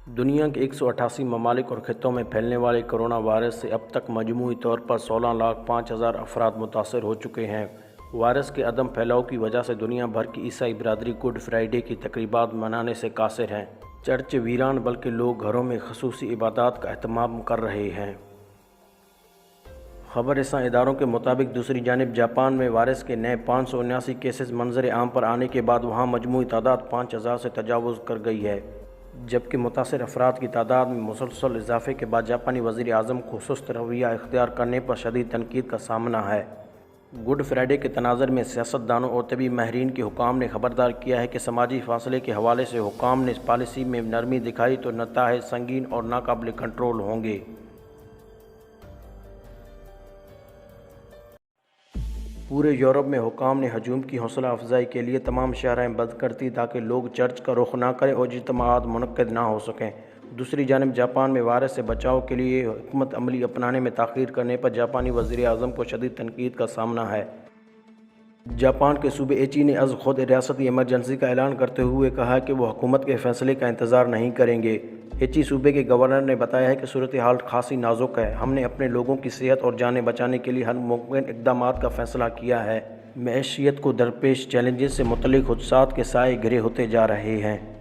दुनिया के 188 ममालिक और खित्तों में फैलने वाले कोरोना वायरस से अब तक मजमूई तौर पर 16,05,000 अफराद मुतासर हो चुके हैं। वायरस के अदम फैलाव की वजह से दुनिया भर की ईसाई बिरादरी गुड फ्राइडे की तकरीबात मनाने से कासिर हैं। चर्च वीरान, बल्कि लोग घरों में खसूसी इबादत का एहतमाम कर रहे हैं। खबररसां इदारों के मुताबिक दूसरी जानिब जापान में वायरस के नए 579 केसेस मंजर आम पर आने के बाद वहाँ मजमूई तादाद 5,000 से तजावुज़ कर गई है, जबकि मुतासर अफराद की तादाद में मुसलसल इजाफे के बाद जापानी वज़ीर आज़म को सुस्त रवैया इख्तियार करने पर शदीद तनकीद का सामना है। गुड फ्राइडे के तनाज़र में सियासतदानों और तबी माहिरीन के हुकाम ने खबरदार किया है कि समाजी फासले के हवाले से हुकाम ने पॉलिसी में नरमी दिखाई तो नताइज संगीन और नाकाबिल कंट्रोल होंगे। पूरे यूरोप में हुकाम ने हजूम की हौसला अफजाई के लिए तमाम शहरें बंद कर दी ताकि लोग चर्च का रुख ना करें और इज्तिमाआत मुनक्किद ना हो सकें। दूसरी जानिब जापान में वायरस से बचाव के लिए हिकमत अमली अपनाने में ताख़ीर करने पर जापानी वज़ीर आज़म को शदीद तनकीद का सामना है। जापान के सूबे एची ने अज़ खुद रियासती इमरजेंसी का ऐलान करते हुए कहा कि वो हुकूमत के फ़ैसले का इंतज़ार नहीं करेंगे। एची सूबे के गवर्नर ने बताया है कि सूरत हाल खासी नाजुक है। हमने अपने लोगों की सेहत और जानें बचाने के लिए हर मुमकिन इक़दामात का फ़ैसला किया है। मईशियत को दरपेश चैलेंजेस से मुतल्लिक़ खुदसात के साए घिरे होते जा रहे हैं।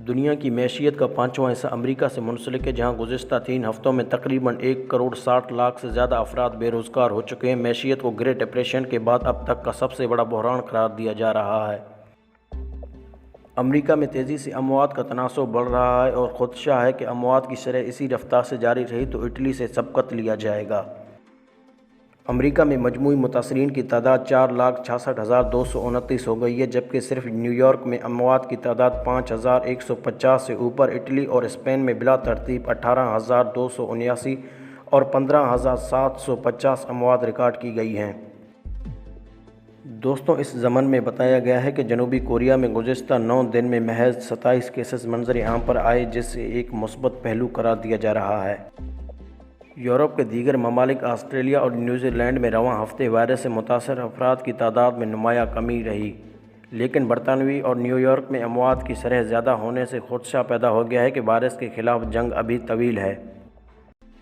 दुनिया की मईशियत का 5वां हिस्सा अमरीका से मुंसलिक है, जहाँ गुज़िश्ता 3 हफ़्तों में तकरीबन 1,60,00,000 से ज़्यादा अफराद बेरोज़गार हो चुके हैं। मईशियत को ग्रेट डिप्रेशन के बाद अब तक का सबसे बड़ा बहरान करार दिया जा रहा है। अमरीका में तेज़ी से अमवात का तनासुब बढ़ रहा है और ख़दशा है कि अमवात की शरह इसी रफ्तार से जारी रही तो इटली से सबकत लिया जाएगा। अमरीका में मजमूई मुतासरीन की तादाद 4,66,229 हो गई है, जबकि सिर्फ न्यूयॉर्क में अमवात की तादाद 5,150 से ऊपर। इटली और स्पेन में बिला तरतीब 18,279 और 15,750 अमवात रिकॉर्ड की गई हैं। दोस्तों, इस ज़मन में बताया गया है कि जनूबी कोरिया में गुज़िश्ता 9 दिन में महज 27 केसेस मंजर आम पर आए, जिससे एक मुस्बत पहलू करार दिया जा रहा है। यूरोप के दीगर ममालिक ऑस्ट्रेलिया और न्यूजीलैंड में रवां हफ्ते वायरस से मुतासर अफराद की तादाद में नुमाया कमी रही, लेकिन बरतानवी और न्यूयॉर्क में अमवात की शरह ज़्यादा होने से ख़दशा पैदा हो गया है कि वायरस के ख़िलाफ़ जंग अभी तवील है।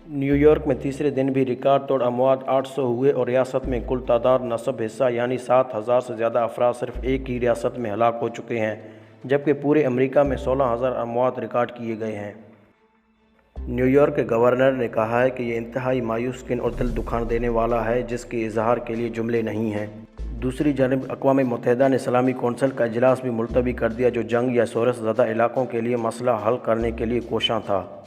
न्यूयॉर्क में तीसरे दिन भी रिकॉर्ड तोड़ अमवात 800 हुए और रियासत में कुल तादाद नसब हिस्सा यानी 7,000 से ज़्यादा अफराद सिर्फ एक ही रियासत में हलाक हो चुके हैं, जबकि पूरे अमरीका में 16,000 अमवात रिकॉर्ड किए गए हैं। न्यूयॉर्क के गवर्नर ने कहा है कि ये इंतहाई मायूस किन और दिल दुखाने देने वाला है, जिसके इजहार के लिए जुमले नहीं हैं। दूसरी जानिब अक़वाम मुत्तहिदा ने सलामी कौंसिल का इजलास भी मुलतवी कर दिया, जो जंग या शोरश ज़दा इलाकों के लिए मसला हल करने के लिए कोशां था।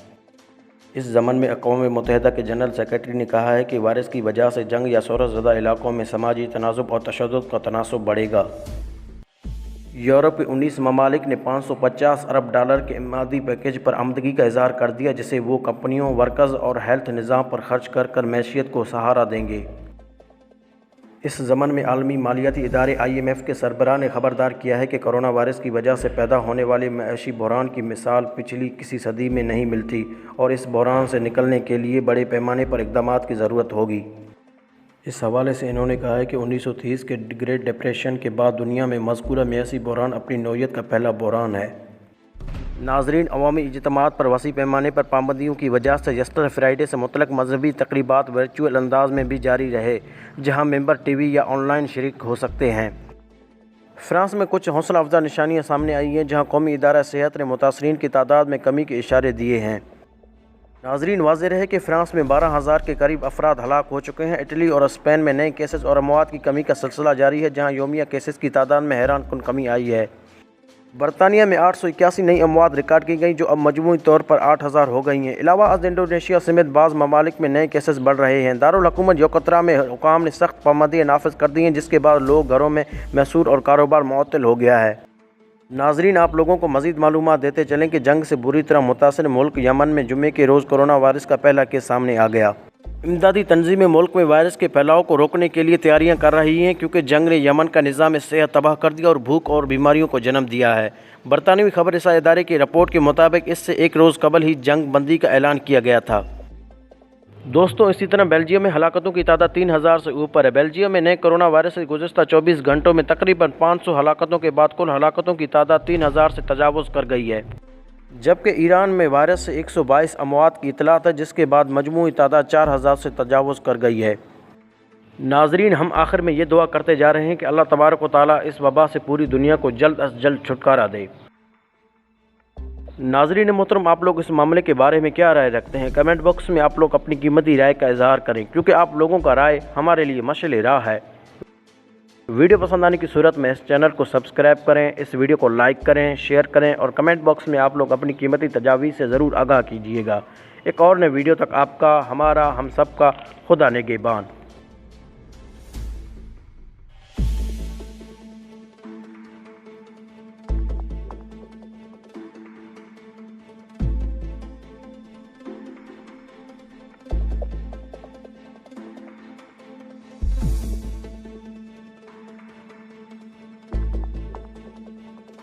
इस ज़मन में अक़वाम मुत्तहिदा के जनरल सेक्रेटरी ने कहा है कि वायरस की वजह से जंग या शोरश ज़दा इलाकों में समाजी तनाज़ुब और तशद्दुद का तनासुब बढ़ेगा। यूरोप के 19 ममालिक ने $550 अरब के इमदादी पैकेज पर आमदगी का इज़हार कर दिया, जिसे वो कंपनियों, वर्कर्स और हेल्थ निज़ाम पर खर्च कर मईशियत को सहारा देंगे। इस ज़मन में आलमी मालियाती इदारे IMF के सरबराह ने खबरदार किया है कि कोरोना वायरस की वजह से पैदा होने वाले मईशी बहरान की मिसाल पिछली किसी सदी में नहीं मिलती और इस बहरान से निकलने के लिए बड़े पैमाने पर इक़दामात की ज़रूरत होगी। इस हवाले से इन्होंने कहा है कि 1930 के ग्रेट डिप्रेशन के बाद दुनिया में मज़कूरा मईशी बहरान अपनी नौइयत का पहला बहरान है। नाज़रीन, अवामी इज्तिमाआत पर वसी पैमाने पर पाबंदियों की वजह से यस्टर फ्राइडे से मुतल्लिक़ मजहबी तकरीबात वर्चुअल अंदाज में भी जारी रहे, जहां मेंबर TV या ऑनलाइन शरीक हो सकते हैं। फ्रांस में कुछ हौसला अफजा निशानियां सामने आई हैं, जहां कौमी इदारा सेहत ने मुतासरीन की तादाद में कमी के इशारे दिए हैं। नाज़रीन, वाज़ेह है कि फ़्रांस में 12,000 के करीब अफराद हलाक हो चुके हैं। इटली और स्पेन में नए केसेस और अमवात की कमी का सिलसिला जारी है, जहां योमिया केसेस की तादाद में हैरान कुन कमी आई है। बरतानिया में 881 नई अमवात रिकॉर्ड की गई, जो अब मजमूई तौर पर 8,000 हो गई हैं। अलावा आज इंडोनेशिया समेत बाज़ ममालिक में नए केसेस बढ़ रहे हैं। दारुल हुकूमत योकतरा में हुकाम ने सख्त पाबंदियाँ नाफिज कर दी हैं, जिसके बाद लोग घरों में मैसूर और कारोबार मुअत्तल हो गया है। नाज़रीन, आप लोगों को मज़ीद मालूमात देते चलें कि जंग से बुरी तरह मुतासिर मुल्क यमन में जुमे के रोज़ कोरोना वायरस का पहला केस सामने आ गया। इमदादी तंजीमें मुल्क में वायरस के फैलाव को रोकने के लिए तैयारियां कर रही हैं, क्योंकि जंग ने यमन का निज़ाम सेहत तबाह कर दिया और भूख और बीमारियों को जन्म दिया है। बरतानवी खबररसां इदारे की रिपोर्ट के मुताबिक इससे एक रोज़ कबल ही जंग बंदी का ऐलान किया गया था। दोस्तों, इसी तरह बेल्जियम में हलाकतों की तादाद 3,000 से ऊपर है। बेल्जियम में नए कोरोना वायरस से गुज़श्ता 24 घंटों में तकरीबन 500 हलाकतों के बाद कुल हलाकतों की तादाद 3,000 से तजावुज़ कर गई है। جبکہ ایران میں وائرس سے 122 اموات کی اطلاعات ہے، جس کے بعد مجموعی تعداد 4000 سے تجاوز کر گئی ہے۔ ناظرین، ہم آخر میں یہ دعا کرتے جا رہے ہیں کہ اللہ تبارک و تعالیٰ اس وبا سے پوری دنیا کو جلد از جلد چھٹکارا دے۔ ناظرین محترم، آپ لوگ اس معاملے کے بارے میں کیا رائے رکھتے ہیں؟ کمنٹ باکس میں آپ لوگ اپنی قیمتی رائے کا اظہار کریں، کیونکہ آپ لوگوں کا رائے ہمارے لیے مشعل راہ ہے۔ ویڈیو پسند آنے کی صورت میں اس چینل کو سبسکرائب کریں، اس ویڈیو کو لائک کریں، شیئر کریں اور کمنٹ باکس میں آپ لوگ اپنی قیمتی تجاویز سے ضرور آگاہ کیجیے گا۔ ایک اور نئے ویڈیو تک آپ کا، ہمارا، ہم سب کا خدا نگہبان۔